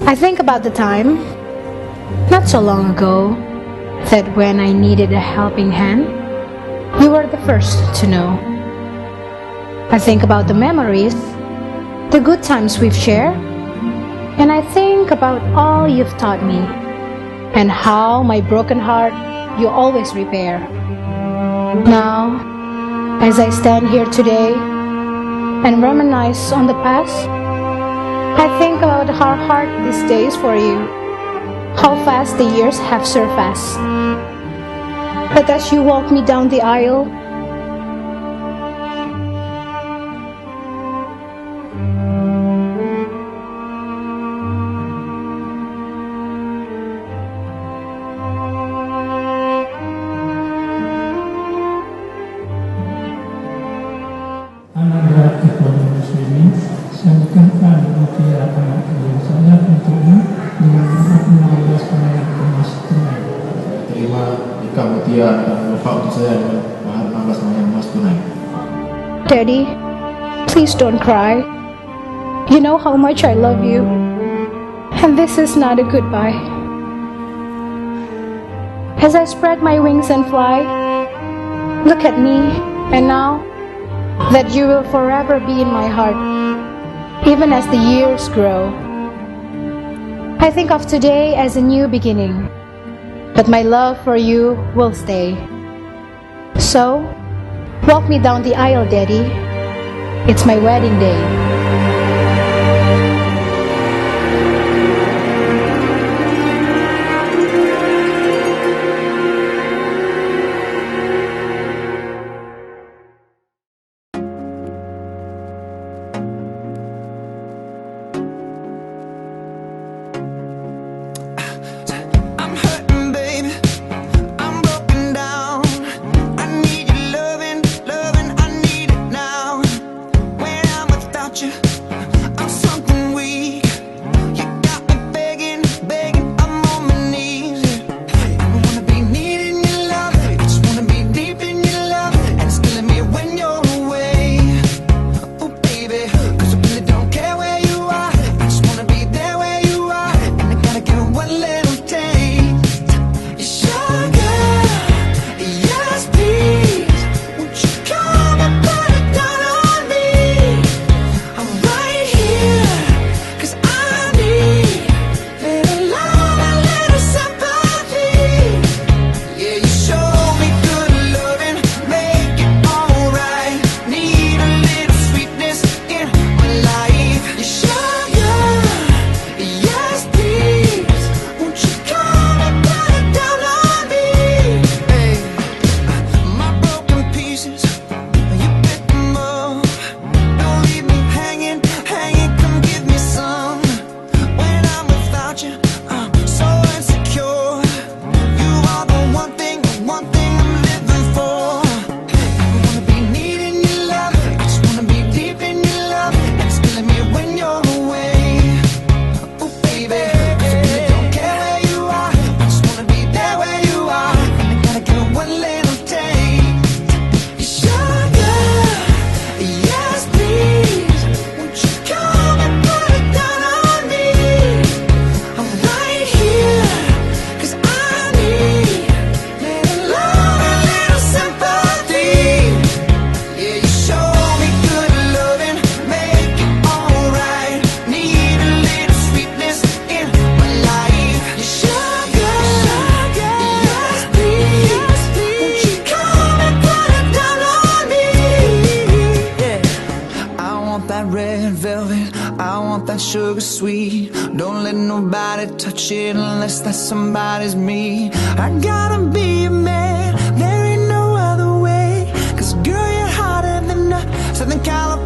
I think about the time, not so long ago, that when I needed a helping hand, you were the first to know. I think about the memories, the good times we've shared, and I think about all you've taught me, and how my broken heart you always repair. Now, as I stand here today and reminisce on the past, I think about how hard this day is for you, how fast the years have surpassed. But as you walk me down the aisle, Anak ekonomi muslimin, saya bukankan rupiah anak kalian saya untukmu dengan 15 perak emas tunai. Terima nikah mutia dan wafat untuk saya dengan mahar 15 perak emas tunai. Daddy, please don't cry. You know how much I love you, and this is not a goodbye. As I spread my wings and fly, look at me, and now that you will forever be in my heart, even as the years grow. I think of today as a new beginning, but my love for you will stay. So, walk me down the aisle, Daddy. It's my wedding day. Sugar sweet, don't let nobody touch it unless that somebody's me. I gotta be a man, there ain't no other way, 'cause girl, you're hotter than a Southern California